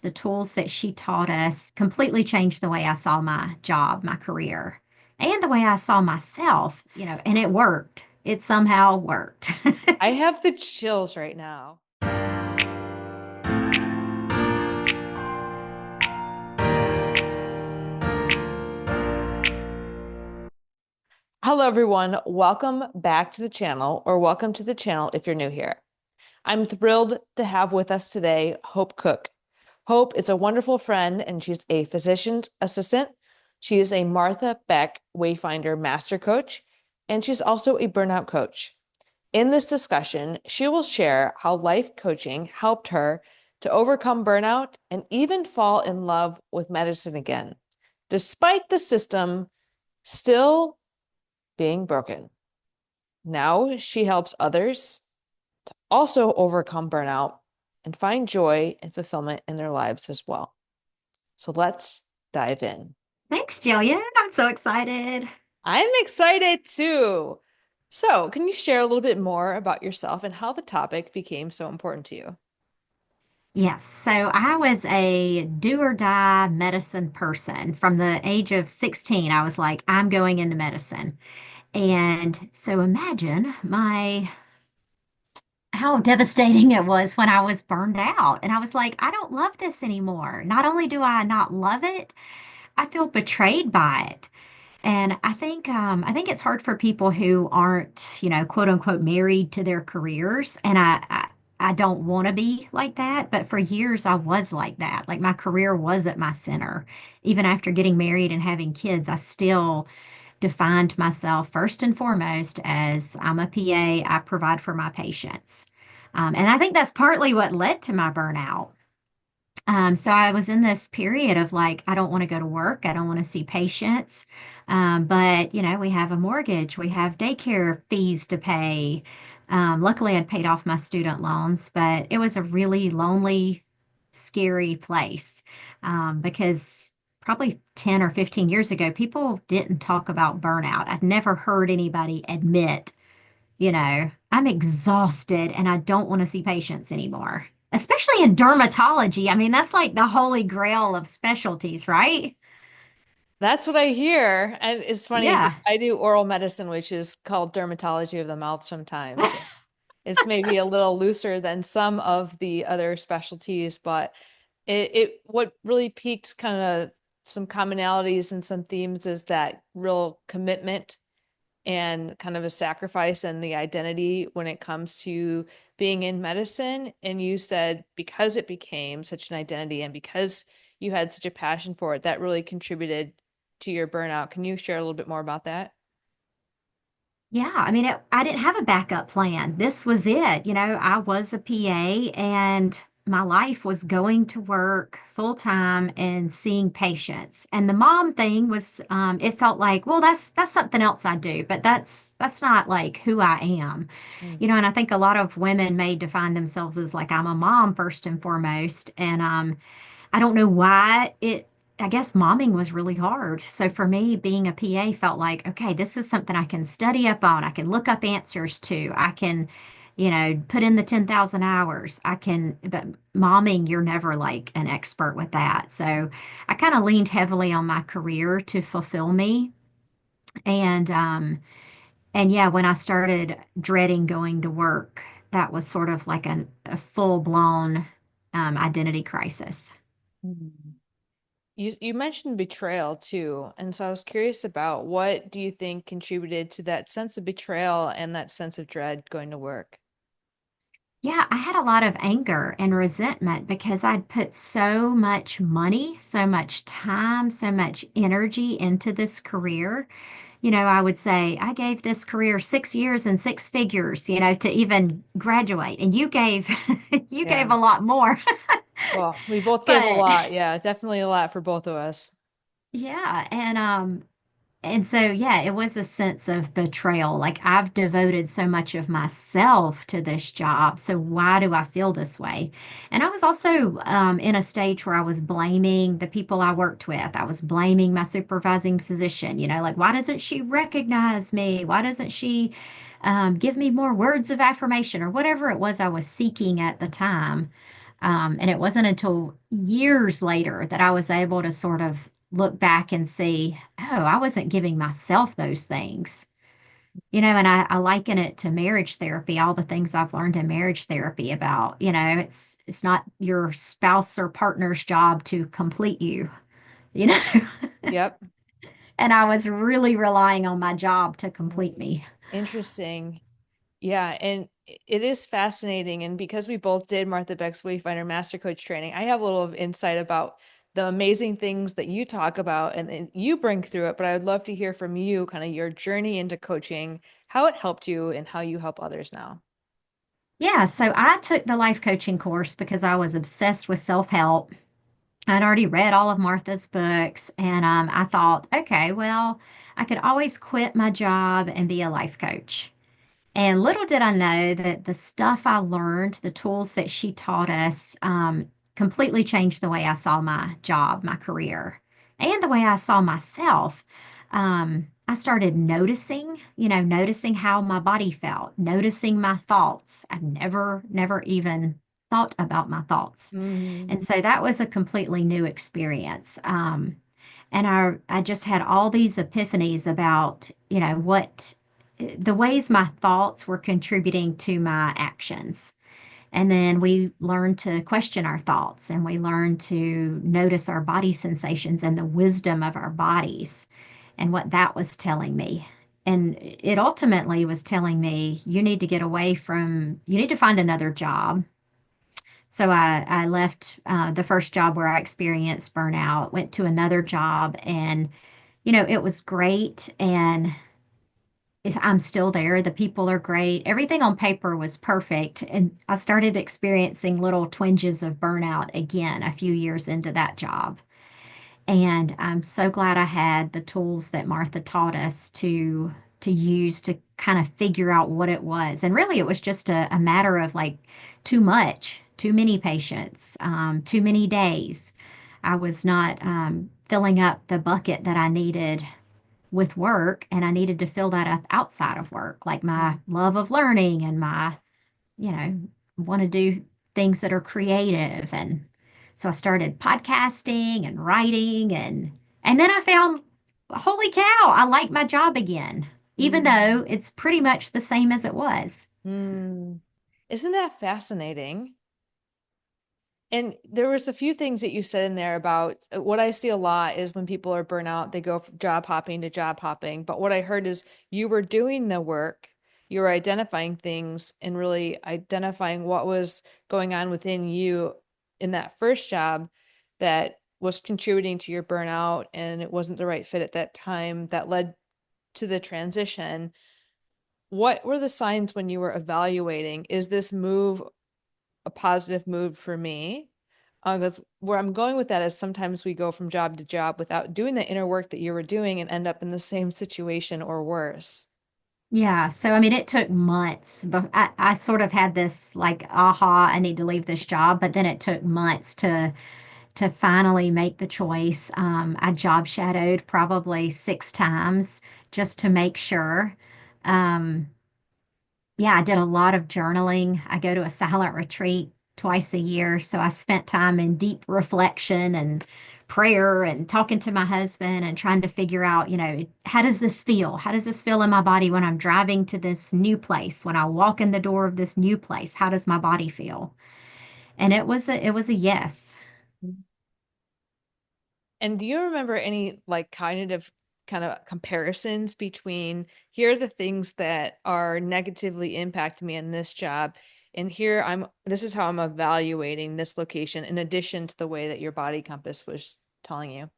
the tools that she taught us completely changed the way I saw my job, my career, and the way I saw myself, and it worked. It somehow worked. I have the chills right now. Hello, everyone. Welcome back to the channel, or welcome to the channel if you're new here. I'm thrilled to have with us today Hope Cook. Hope is a wonderful friend, and she's a physician's assistant. She is a Martha Beck Wayfinder Master Coach, and she's also a burnout coach. In this discussion, she will share how life coaching helped her to overcome burnout and even fall in love with medicine again, despite the system still being broken. Now she helps others to also overcome burnout and find joy and fulfillment in their lives as well. So let's dive in. Thanks, Jillian. I'm so excited. I'm excited too. So, can you share a little bit more about yourself and how the topic became so important to you? Yes, so I was a do or die medicine person. From the age of 16, I was like, I'm going into medicine. And so imagine my how devastating it was when I was burned out. And I was like, I don't love this anymore. Not only do I not love it, I feel betrayed by it. And I think it's hard for people who aren't, quote unquote, married to their careers. And I don't want to be like that. But for years, I was like that. Like my career was at my center. Even after getting married and having kids, I still defined myself first and foremost as I'm a PA, I provide for my patients. And I think that's partly what led to my burnout. So I was in this period of like, I don't want to go to work. I don't want to see patients. But, we have a mortgage, we have daycare fees to pay. Luckily, I'd paid off my student loans, but it was a really lonely, scary place because probably 10 or 15 years ago, people didn't talk about burnout. I'd never heard anybody admit, I'm exhausted and I don't want to see patients anymore, especially in dermatology. I mean, that's like the holy grail of specialties, right? That's what I hear. And it's funny Yeah. because I do oral medicine, which is called dermatology of the mouth sometimes. It's maybe a little looser than some of the other specialties, but it what really piqued kind of some commonalities and some themes is that real commitment and kind of a sacrifice and the identity when it comes to being in medicine. And you said because it became such an identity and because you had such a passion for it, that really contributed to your burnout. Can you share a little bit more about that? Yeah, I mean, I didn't have a backup plan. This was it. I was a PA and my life was going to work full time and seeing patients. And the mom thing was, it felt like, well, that's something else I do, but that's not like who I am. Mm. And I think a lot of women may define themselves as like, I'm a mom first and foremost. And I don't know why I guess momming was really hard. So for me, being a PA felt like, okay, this is something I can study up on. I can look up answers to. I can, put in the 10,000 hours. But momming, you're never like an expert with that. So I kind of leaned heavily on my career to fulfill me. And, um, and yeah, when I started dreading going to work, that was sort of like a full blown, identity crisis. Mm. You mentioned betrayal too, and so I was curious about what do you think contributed to that sense of betrayal and that sense of dread going to work? Yeah, I had a lot of anger and resentment because I'd put so much money, so much time, so much energy into this career. I would say I gave this career 6 years and six figures, to even graduate. And you gave you gave Yeah. a lot more. Well, we both gave a But lot. Yeah, definitely a lot for both of us. yeah, and so, yeah, it was a sense of betrayal. Like, I've devoted so much of myself to this job. So, why do I feel this way? And I was also in a stage where I was blaming the people I worked with. I was blaming my supervising physician, like, why doesn't she recognize me? Why doesn't she give me more words of affirmation or whatever it was I was seeking at the time? And it wasn't until years later that I was able to sort of look back and see, oh, I wasn't giving myself those things. And I liken it to marriage therapy, all the things I've learned in marriage therapy about, it's not your spouse or partner's job to complete you, you know. Yep. And I was really relying on my job to complete me. Interesting. Yeah, and it is fascinating. And because we both did Martha Beck's Wayfinder Master Coach training, I have a little of insight about the amazing things that you talk about and you bring through it. But I would love to hear from you, kind of your journey into coaching, how it helped you, and how you help others now. Yeah, so I took the life coaching course because I was obsessed with self-help. I'd already read all of Martha's books, and I thought, okay, well, I could always quit my job and be a life coach. And little did I know that the stuff I learned, the tools that she taught us, completely changed the way I saw my job, my career, and the way I saw myself. I started noticing how my body felt, noticing my thoughts. I've never even thought about my thoughts. Mm, And so that was a completely new experience. And I just had all these epiphanies about, what the ways my thoughts were contributing to my actions. And then we learned to question our thoughts and we learned to notice our body sensations and the wisdom of our bodies and what that was telling me. And it ultimately was telling me, you need to find another job. So I left the first job where I experienced burnout, went to another job, and it was great. And I'm still there. The people are great. Everything on paper was perfect. And I started experiencing little twinges of burnout again a few years into that job. And I'm so glad I had the tools that Martha taught us to use to kind of figure out what it was. And really, it was just a matter of like too many patients, too many days. I was not filling up the bucket that I needed with work, and I needed to fill that up outside of work, like my mm, love of learning and my, you know, want to do things that are creative. And so I started podcasting and writing, and then I found, holy cow, I like my job again, even mm, though it's pretty much the same as it was. mm. Isn't that fascinating? And there was a few things that you said in there about what I see a lot is when people are burnout, they go from job hopping to job hopping. But what I heard is you were doing the work, you were identifying things and really identifying what was going on within you in that first job that was contributing to your burnout and it wasn't the right fit at that time that led to the transition. What were the signs when you were evaluating? Is this move a positive move for me? Because where I'm going with that is sometimes we go from job to job without doing the inner work that you were doing and end up in the same situation or worse. Yeah, so I mean, it took months, but I sort of had this like, aha, I need to leave this job, but then it took months to finally make the choice. I job shadowed probably 6 times just to make sure. Um, yeah, I did a lot of journaling. I go to a silent retreat twice a year, so I spent time in deep reflection and prayer and talking to my husband and trying to figure out, how does this feel? How does this feel in my body when I'm driving to this new place? When I walk in the door of this new place, how does my body feel? And it was a yes. And do you remember any like kind of comparisons between here are the things that are negatively impacting me in this job, and this is how I'm evaluating this location in addition to the way that your body compass was telling you?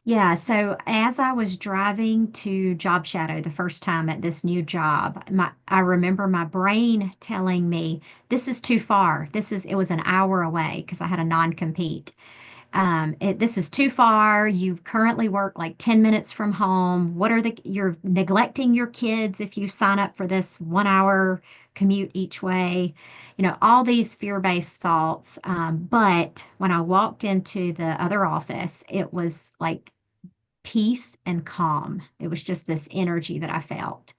Yeah, so as I was driving to job shadow the first time at this new job, I remember my brain telling me, this is too far. It was an hour away because I had a non-compete. This is too far. You currently work like 10 minutes from home. You're neglecting your kids if you sign up for this 1 hour commute each way. All these fear-based thoughts. But when I walked into the other office, it was like peace and calm. It was just this energy that I felt.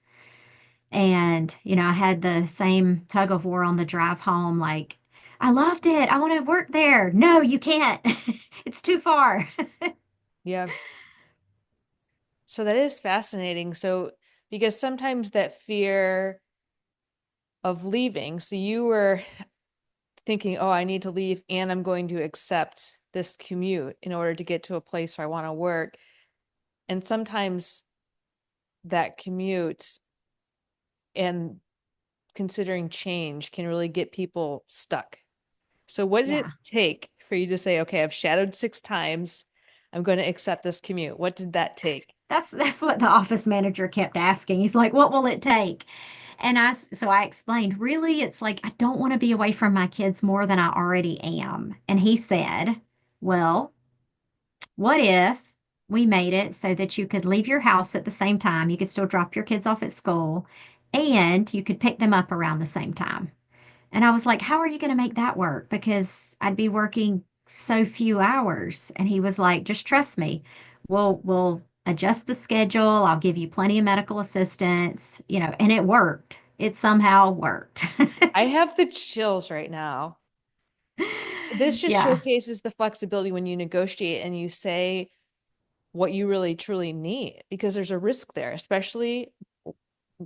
And, I had the same tug of war on the drive home, like, I loved it. I want to work there. No, you can't. It's too far. Yeah. So that is fascinating. So, because sometimes that fear of leaving, so you were thinking, oh, I need to leave and I'm going to accept this commute in order to get to a place where I want to work. And sometimes that commute and considering change can really get people stuck. So, what did it Yeah. take for you to say, okay, I've shadowed 6 times, I'm going to accept this commute? What did that take? That's what the office manager kept asking. He's like, "What will it take?" And so I explained, really, it's like I don't want to be away from my kids more than I already am. And he said, "Well, what if we made it so that you could leave your house at the same time, you could still drop your kids off at school, and you could pick them up around the same time?" And I was like, "How are you going to make that work? Because I'd be working so few hours." And he was like, "Just trust me. We'll adjust the schedule. I'll give you plenty of medical assistance, and it worked. It somehow worked." I have the chills right now. This just Yeah. showcases the flexibility when you negotiate and you say what you really truly need, because there's a risk there, especially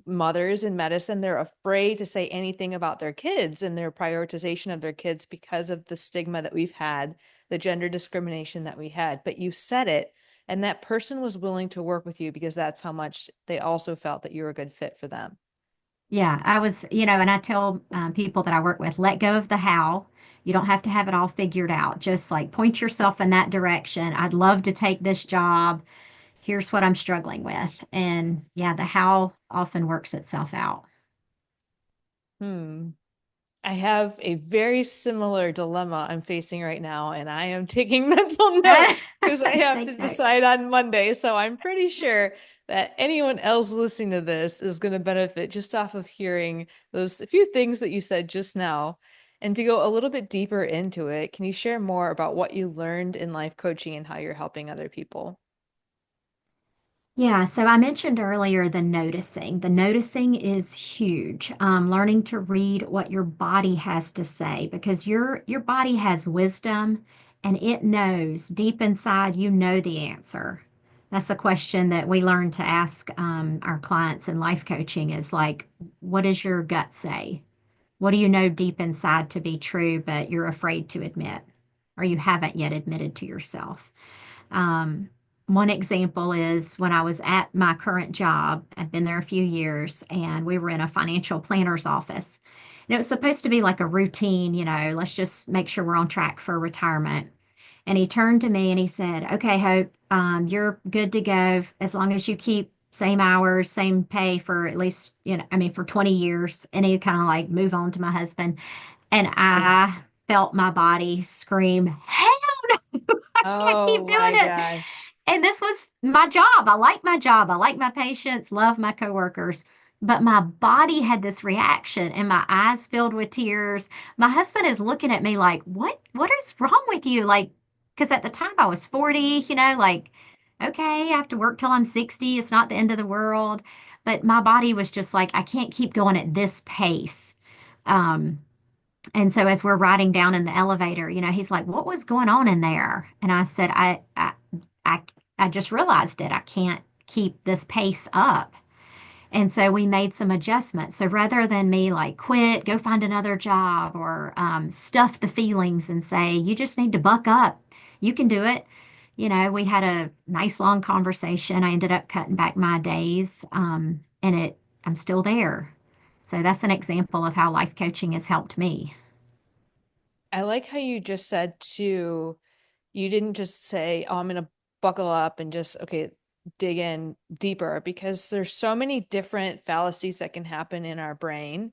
mothers in medicine. They're afraid to say anything about their kids and their prioritization of their kids because of the stigma that we've had, the gender discrimination that we had. But you said it, and that person was willing to work with you because that's how much they also felt that you were a good fit for them. Yeah. I was, and I tell people that I work with, let go of the how. You don't have to have it all figured out. Just like point yourself in that direction. I'd love to take this job. Here's what I'm struggling with. And yeah, the how often works itself out. Hmm. I have a very similar dilemma I'm facing right now, and I am taking mental notes because I have to Take notes. decide on Monday. So I'm pretty sure that anyone else listening to this is going to benefit just off of hearing those few things that you said just now. And to go a little bit deeper into it, can you share more about what you learned in life coaching and how you're helping other people? Yeah, so I mentioned earlier the noticing. The noticing is huge. Learning to read what your body has to say because your body has wisdom and it knows deep inside you know the answer. That's a question that we learn to ask our clients in life coaching is like, what does your gut say? What do you know deep inside to be true, but you're afraid to admit, or you haven't yet admitted to yourself? Um, One example is when I was at my current job, I'd been there a few years, and we were in a financial planner's office. And it was supposed to be like a routine, let's just make sure we're on track for retirement. And he turned to me and he said, "Okay, Hope, you're good to go as long as you keep same hours, same pay for at least, I mean, for 20 years." And he kind of like move on to my husband. And I felt my body scream, "Hell no, I can't keep Oh doing my it." gosh. And this was my job. I like my job. I like my patients, love my coworkers. But my body had this reaction and my eyes filled with tears. My husband is looking at me like, what is wrong with you? Like, because at the time I was 40, like, okay, I have to work till I'm 60. It's not the end of the world. But my body was just like, I can't keep going at this pace. Um, and so as we're riding down in the elevator, he's like, "What was going on in there?" And I said, I, I just realized it. I can't keep this pace up." And so we made some adjustments. So rather than me like quit, go find another job, or stuff the feelings and say, "You just need to buck up. You can do it." We had a nice long conversation. I ended up cutting back my days, and I'm still there. So that's an example of how life coaching has helped me. I like how you just said too, you didn't just say, oh, I'm going to buckle up and just, okay, dig in deeper, because there's so many different fallacies that can happen in our brain,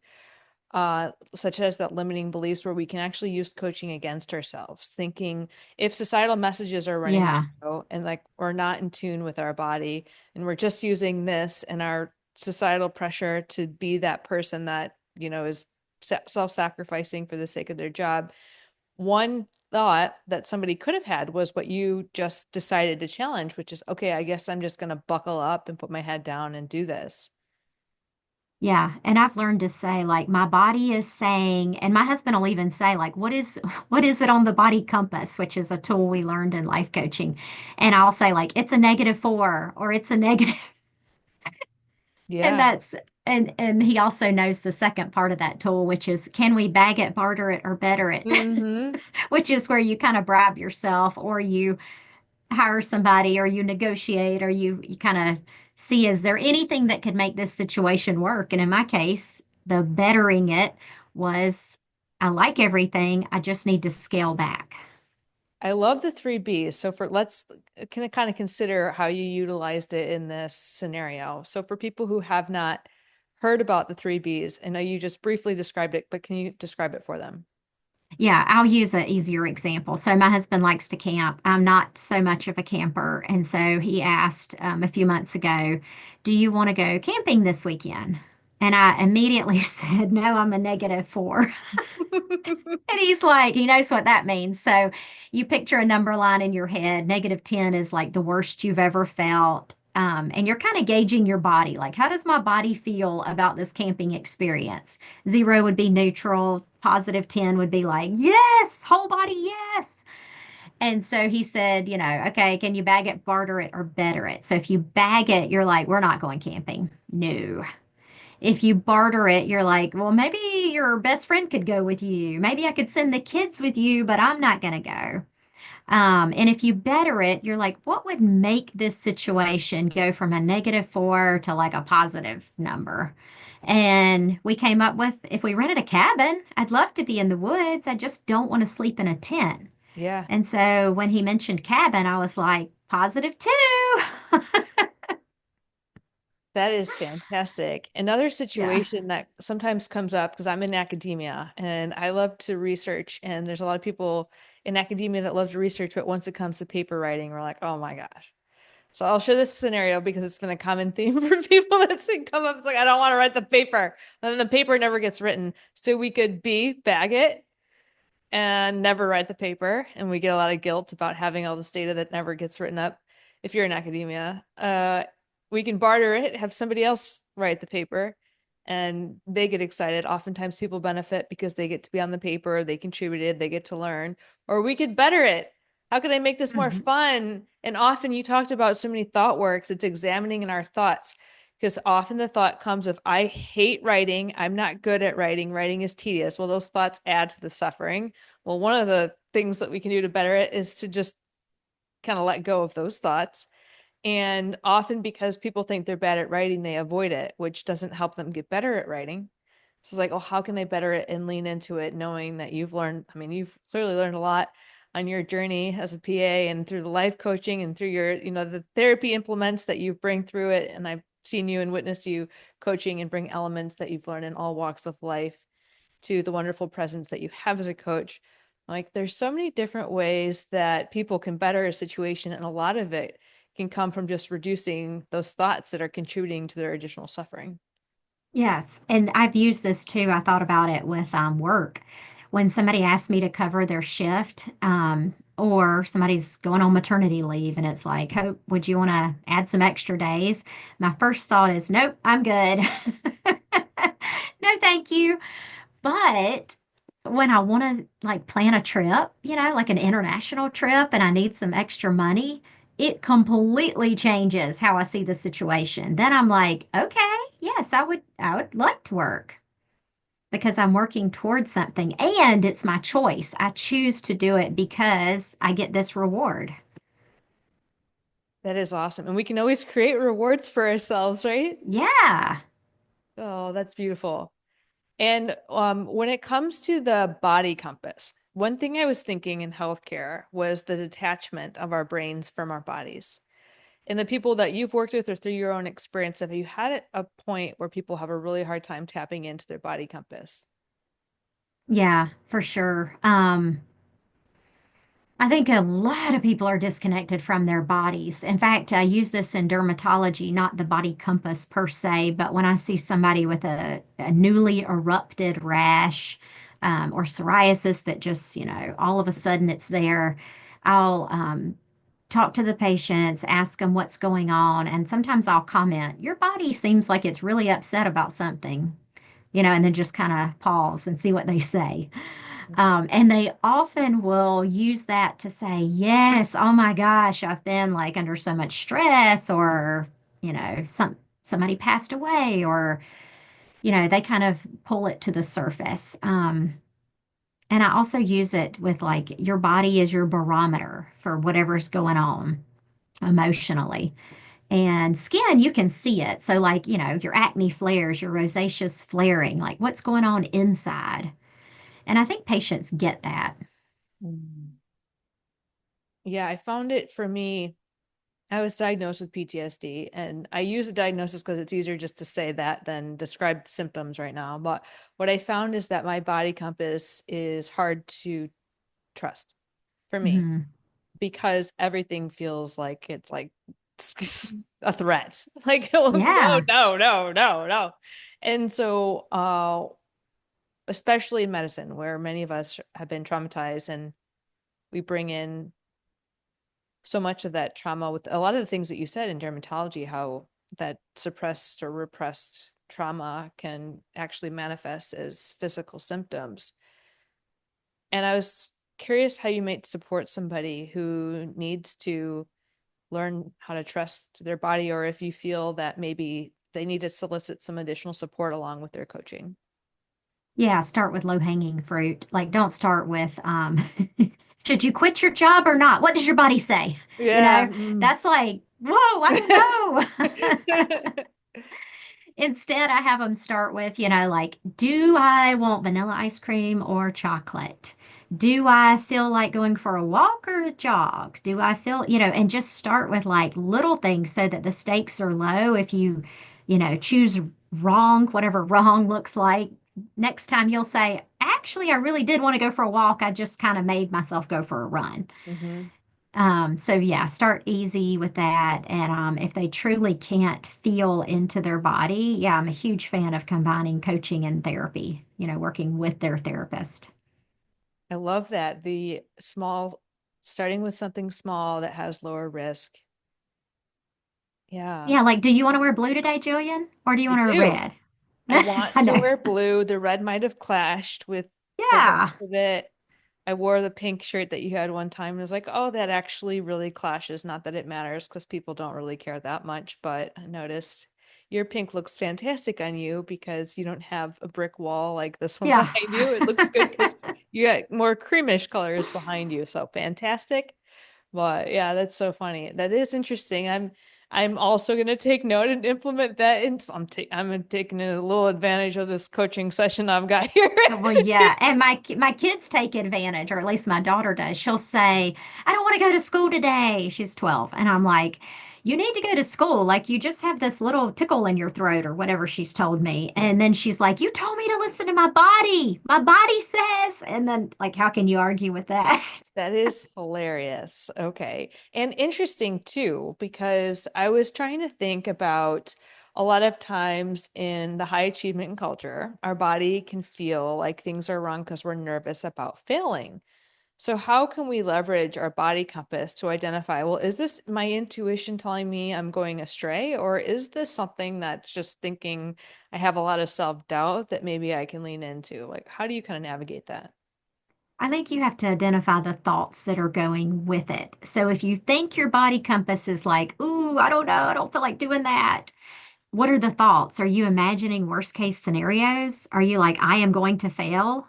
such as that limiting beliefs where we can actually use coaching against ourselves, thinking if societal messages are running the Yeah. show and like we're not in tune with our body and we're just using this and our societal pressure to be that person that, is self-sacrificing for the sake of their job. One thought that somebody could have had was what you just decided to challenge, which is, okay, I guess I'm just going to buckle up and put my head down and do this. Yeah, and I've learned to say like my body is saying, and my husband will even say like, what is what is it on the body compass, which is a tool we learned in life coaching. And I'll say like it's a -4 or it's a negative, and Yeah. that's and he also knows the second part of that tool, which is can we bag it, barter it, or better it, Hmm. which is where you kind of bribe yourself or you hire somebody or you negotiate or you kind of see is there anything that could make this situation work? And in my case, the bettering it was I like everything. I just need to scale back. I love the three B's. So for let's can kind of consider how you utilized it in this scenario. So for people who have not heard about the three B's, I know you just briefly described it, but can you describe it for them? Yeah, I'll use an easier example. So my husband likes to camp. I'm not so much of a camper. And so he asked a few months ago, do you want to go camping this weekend? And I immediately said, no, I'm a -4. And he's like, he knows what that means. So you picture a number line in your head. -10 is like the worst you've ever felt. And you're kind of gauging your body. Like, how does my body feel about this camping experience? 0 would be neutral. +10 would be like, yes, whole body, yes. And so he said, okay, can you bag it, barter it, or better it? So if you bag it, you're like, we're not going camping. No. If you barter it, you're like, well, maybe your best friend could go with you. Maybe I could send the kids with you, but I'm not going to go. And if you better it, you're like, what would make this situation go from a -4 to like a positive number? And we came up with if we rented a cabin, I'd love to be in the woods. I just don't want to sleep in a tent. Yeah. And so when he mentioned cabin, I was like, +2. That is fantastic. Another Yeah. situation that sometimes comes up because I'm in academia and I love to research, and there's a lot of people in academia that love to research, but once it comes to paper writing, we're like, oh my gosh. So I'll share this scenario because it's been a common theme for people that's come up. It's like, I don't want to write the paper. And then the paper never gets written. So we could B, bag it and never write the paper. And we get a lot of guilt about having all this data that never gets written up if you're in academia. We can barter it, have somebody else write the paper, and they get excited. Oftentimes people benefit because they get to be on the paper, they contributed, they get to learn. Or we could better it. How can I make this more Mhm. fun? And often you talked about so many thought works, it's examining in our thoughts. Because often the thought comes of, I hate writing. I'm not good at writing. Writing is tedious. Well, those thoughts add to the suffering. Well, one of the things that we can do to better it is to just kind of let go of those thoughts. And often because people think they're bad at writing, they avoid it, which doesn't help them get better at writing. So it's like, oh, how can I better it and lean into it, knowing that you've learned, I mean, you've clearly learned a lot on your journey as a PA and through the life coaching and through your, the therapy implements that you bring through it. And I've seen you and witnessed you coaching and bring elements that you've learned in all walks of life to the wonderful presence that you have as a coach. Like there's so many different ways that people can better a situation, and a lot of it can come from just reducing those thoughts that are contributing to their additional suffering. Yes, and I've used this too. I thought about it with work. When somebody asks me to cover their shift, or somebody's going on maternity leave, and it's like, Hope, would you want to add some extra days? My first thought is, nope, I'm good. No, thank you. But when I want to like plan a trip, like an international trip, and I need some extra money, it completely changes how I see the situation. Then I'm like, okay, yes, I would like to work because I'm working towards something and it's my choice. I choose to do it because I get this reward. That is awesome. And we can always create rewards for ourselves, right? Yeah. Oh, that's beautiful. And when it comes to the body compass, one thing I was thinking in healthcare was the detachment of our brains from our bodies. And the people that you've worked with or through your own experience, have you had a point where people have a really hard time tapping into their body compass? Yeah, for sure. I think a lot of people are disconnected from their bodies. In fact, I use this in dermatology, not the body compass per se, but when I see somebody with a newly erupted rash, or psoriasis that just, all of a sudden it's there, I'll talk to the patients, ask them what's going on. And sometimes I'll comment, your body seems like it's really upset about something, and then just kind of pause and see what they say. And they often will use that to say, yes, oh my gosh, I've been like under so much stress, or, somebody passed away, or, they kind of pull it to the surface. And I also use it with like your body is your barometer for whatever's going on emotionally. And skin, you can see it. So, like, your acne flares, your rosaceous flaring, like what's going on inside. And I think patients get that. Mhm. Yeah, I found it for me. I was diagnosed with PTSD, and I use the diagnosis because it's easier just to say that than describe symptoms right now. But what I found is that my body compass is hard to trust for me Hmm. because everything feels like it's like a threat. Like, oh, no, Yeah. no, no, no, no. And so, especially in medicine, where many of us have been traumatized and we bring in so much of that trauma with a lot of the things that you said in dermatology, how that suppressed or repressed trauma can actually manifest as physical symptoms. And I was curious how you might support somebody who needs to learn how to trust their body, or if you feel that maybe they need to solicit some additional support along with their coaching. Yeah. Start with low hanging fruit. Like, don't start with, should you quit your job or not? What does your body say? You Yeah. know, that's like, whoa, I don't know. Instead, I have them start with, like, do I want vanilla ice cream or chocolate? Do I feel like going for a walk or a jog? Do I feel, and just start with like little things so that the stakes are low. If you, choose wrong, whatever wrong looks like, next time you'll say, actually, I really did want to go for a walk. I just kind of made myself go for a run. Hmm. So yeah, start easy with that. And if they truly can't feel into their body, yeah, I'm a huge fan of combining coaching and therapy, working with their therapist. I love that. The small, starting with something small that has lower risk. Yeah, Yeah, like, do you want to wear blue today, Julian? Or do you I want to wear do. red? I want I to know. wear blue. The red might have clashed with the rest Yeah. of it. I wore the pink shirt that you had one time and was like, oh, that actually really clashes. Not that it matters because people don't really care that much, but I noticed your pink looks fantastic on you because you don't have a brick wall like this one Yeah. behind you. It looks good because you got more creamish colors behind you. So fantastic. But yeah, that's so funny. That is interesting. I'm also going to take note and implement that. And I'm taking a little advantage of this coaching session I've got here. Well, yeah, and my kids take advantage, or at least my daughter does. She'll say, "I don't want to go to school today." She's 12, and I'm like, "You need to go to school. Like you just have this little tickle in your throat or whatever she's told me." And then she's like, "You told me to listen to my body. My body says." And then like, how can you argue with that? That is hilarious. Okay. And interesting too, because I was trying to think about a lot of times in the high achievement culture, our body can feel like things are wrong because we're nervous about failing. So, how can we leverage our body compass to identify, well, is this my intuition telling me I'm going astray, or is this something that's just thinking I have a lot of self-doubt that maybe I can lean into? Like, how do you kind of navigate that? I think you have to identify the thoughts that are going with it. So if you think your body compass is like, "Ooh, I don't know, I don't feel like doing that." What are the thoughts? Are you imagining worst case scenarios? Are you like, I am going to fail?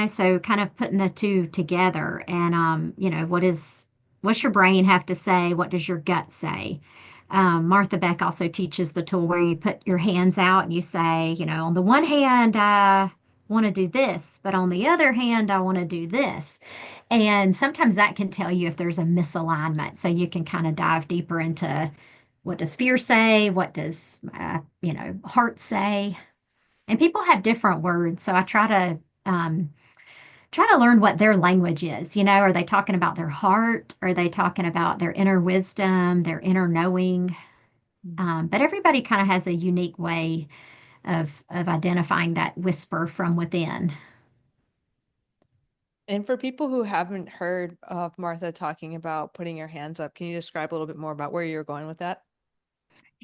So kind of putting the two together and what's your brain have to say? What does your gut say? Martha Beck also teaches the tool where you put your hands out and you say, on the one hand, I want to do this, but on the other hand, I want to do this. And sometimes that can tell you if there's a misalignment. So you can kind of dive deeper into what does fear say? What does, heart say? And people have different words. So I try to learn what their language is. Are they talking about their heart? Are they talking about their inner wisdom, their inner knowing? But everybody kind of has a unique way of identifying that whisper from within. And for people who haven't heard of Martha talking about putting your hands up, can you describe a little bit more about where you're going with that?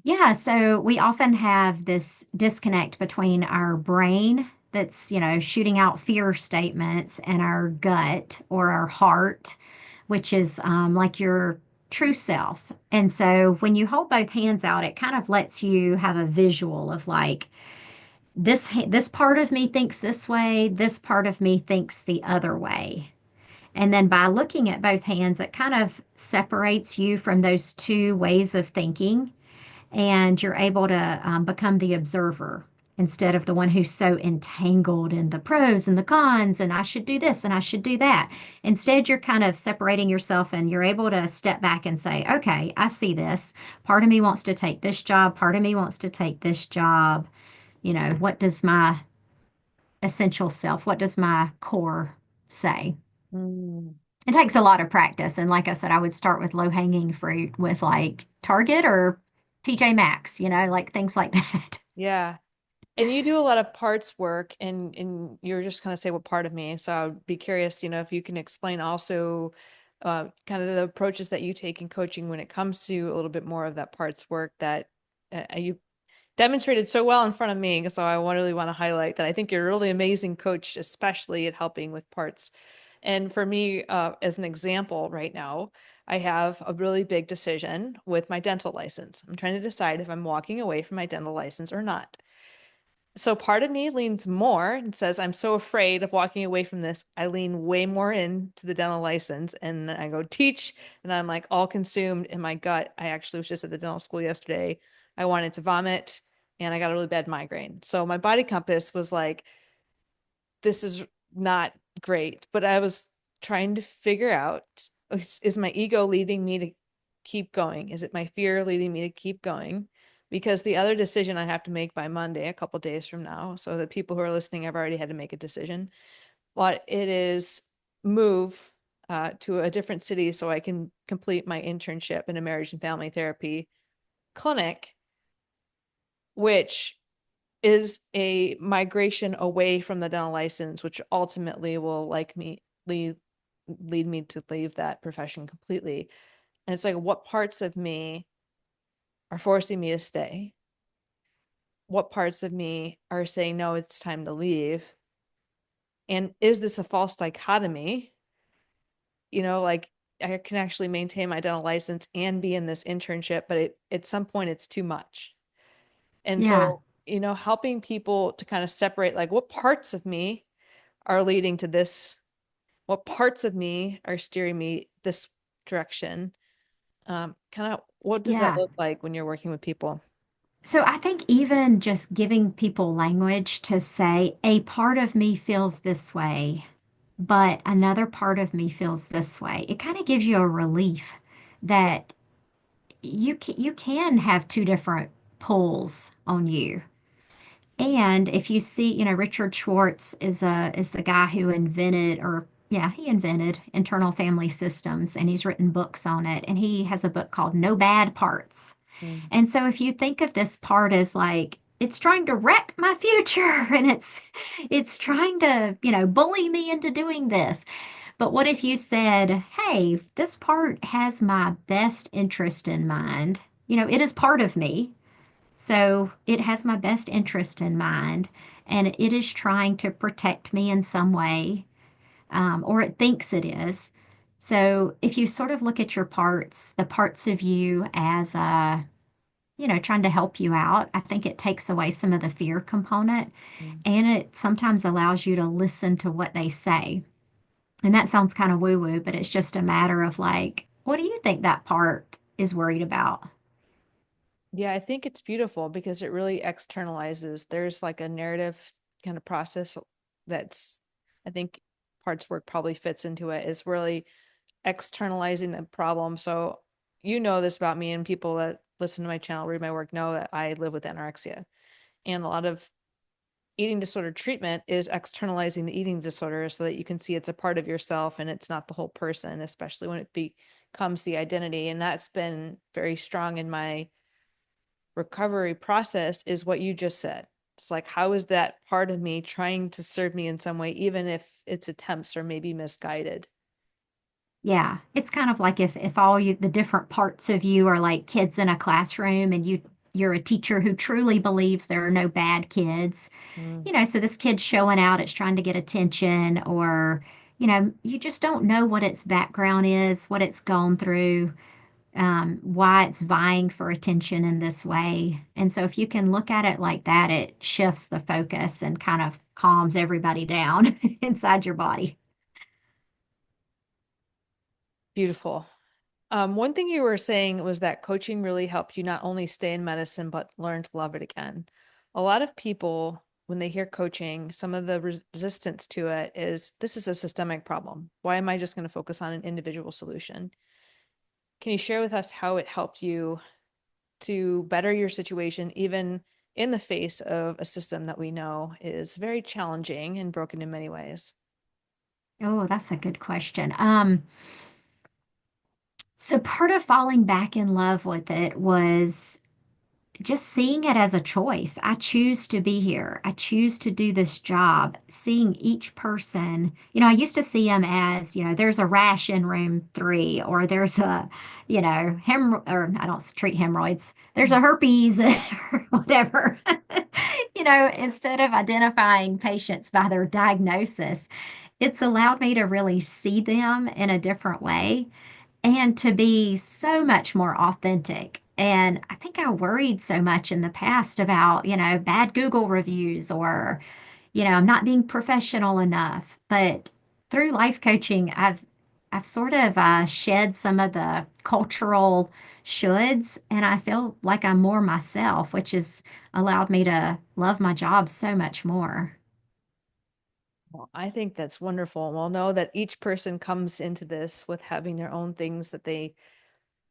Yeah, so we often have this disconnect between our brain that's, shooting out fear statements and our gut or our heart, which is like your true self. And so when you hold both hands out, it kind of lets you have a visual of like this part of me thinks this way, this part of me thinks the other way. And then by looking at both hands, it kind of separates you from those two ways of thinking and you're able to become the observer instead of the one who's so entangled in the pros and the cons and I should do this and I should do that. Instead, you're kind of separating yourself and you're able to step back and say, okay, I see this. Part of me wants to take this job. Part of me wants to take this job. What does my essential self, what does my core say? Mm. It takes a lot of practice. And like I said, I would start with low hanging fruit with like Target or TJ Maxx, like things like that. Yeah. And you do a lot of parts work and you're just kind of say what part of me. So I'd be curious, if you can explain also kind of the approaches that you take in coaching when it comes to a little bit more of that parts work that you demonstrated so well in front of me. So I really want to highlight that I think you're a really amazing coach, especially at helping with parts. And for me, as an example, right now, I have a really big decision with my dental license. I'm trying to decide if I'm walking away from my dental license or not. So part of me leans more and says, I'm so afraid of walking away from this. I lean way more into the dental license and I go teach and I'm like all consumed in my gut. I actually was just at the dental school yesterday. I wanted to vomit and I got a really bad migraine. So my body compass was like, this is not great. But I was trying to figure out, is my ego leading me to keep going? Is it my fear leading me to keep going? Because the other decision I have to make by Monday, a couple days from now, so the people who are listening have already had to make a decision. But it is move to a different city so I can complete my internship in a marriage and family therapy clinic, which is a migration away from the dental license, which ultimately will lead me to leave that profession completely. And it's like, what parts of me are forcing me to stay? What parts of me are saying, no, it's time to leave? And is this a false dichotomy? Like I can actually maintain my dental license and be in this internship, but at some point it's too much. And Yeah, so, helping people to kind of separate like what parts of me are leading to this, what parts of me are steering me this direction. Kind of what does that yeah. look like when you're working with people? So I think even just giving people language to say, a part of me feels this way, but another part of me feels this way, it kind of gives you a relief that you can have two different pulls on you. And if you see, Richard Schwartz is the guy who invented or yeah, he invented internal family systems and he's written books on it. And he has a book called No Bad Parts. Mm. And so if you think of this part as like it's trying to wreck my future and it's trying to, bully me into doing this. But what if you said, "Hey, this part has my best interest in mind. It is part of me. So it has my best interest in mind, and it is trying to protect me in some way, or it thinks it is." So if you sort of look at your parts, the parts of you as trying to help you out, I think it takes away some of the fear component, Mm. and it sometimes allows you to listen to what they say. And that sounds kind of woo-woo, but it's just a matter of like, what do you think that part is worried about? Yeah, I think it's beautiful because it really externalizes. There's like a narrative kind of process that's, I think parts work probably fits into it, is really externalizing the problem. So, this about me, and people that listen to my channel, read my work, know that I live with anorexia. And a lot of eating disorder treatment is externalizing the eating disorder so that you can see it's a part of yourself and it's not the whole person, especially when it becomes the identity. And that's been very strong in my recovery process, is what you just said. It's like, how is that part of me trying to serve me in some way, even if its attempts are maybe misguided? Yeah, it's kind of like if all the different parts of you are like kids in a classroom and you're a teacher who truly believes there are no bad kids. Mm. So this kid's showing out, it's trying to get attention, or you just don't know what its background is, what it's gone through, why it's vying for attention in this way. And so if you can look at it like that, it shifts the focus and kind of calms everybody down inside your body. Beautiful. One thing you were saying was that coaching really helped you not only stay in medicine, but learn to love it again. A lot of people, when they hear coaching, some of the resistance to it is this is a systemic problem. Why am I just going to focus on an individual solution? Can you share with us how it helped you to better your situation, even in the face of a system that we know is very challenging and broken in many ways? Oh, that's a good question. So part of falling back in love with it was just seeing it as a choice. I choose to be here. I choose to do this job. Seeing each person, I used to see them as, there's a rash in room 3, or there's a, or I don't treat hemorrhoids. There's a herpes or whatever. Instead of identifying patients by their diagnosis, it's allowed me to really see them in a different way and to be so much more authentic. And I think I worried so much in the past about, bad Google reviews, or, I'm not being professional enough. But through life coaching, I've sort of shed some of the cultural shoulds, and I feel like I'm more myself, which has allowed me to love my job so much more. Well, I think that's wonderful. We'll know that each person comes into this with having their own things that they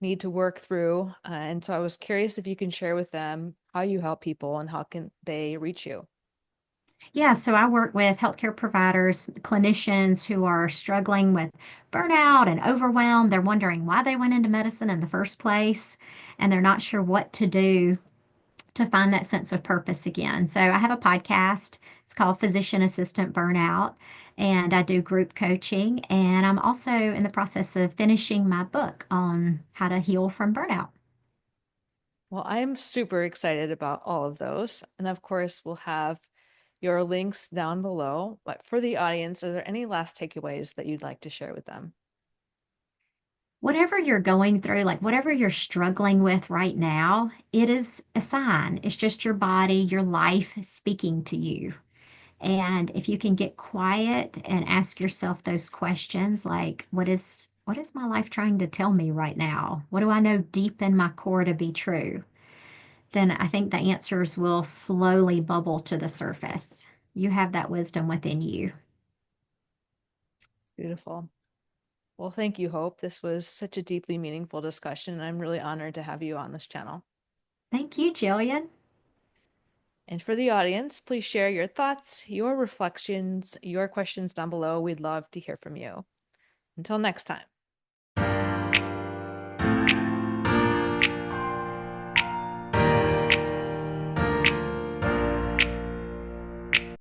need to work through. And so I was curious if you can share with them how you help people and how can they reach you. Yeah, so I work with healthcare providers, clinicians who are struggling with burnout and overwhelm. They're wondering why they went into medicine in the first place, and they're not sure what to do to find that sense of purpose again. So I have a podcast. It's called Physician Assistant Burnout, and I do group coaching. And I'm also in the process of finishing my book on how to heal from burnout. Well, I'm super excited about all of those. And of course, we'll have your links down below. But for the audience, are there any last takeaways that you'd like to share with them? Whatever you're going through, like whatever you're struggling with right now, it is a sign. It's just your body, your life speaking to you. And if you can get quiet and ask yourself those questions like, what is my life trying to tell me right now? What do I know deep in my core to be true? Then I think the answers will slowly bubble to the surface. You have that wisdom within you. Beautiful. Well, thank you, Hope. This was such a deeply meaningful discussion, and I'm really honored to have you on this channel. Thank you, Jillian. And for the audience, please share your thoughts, your reflections, your questions down below. We'd love to hear from you. Until next time.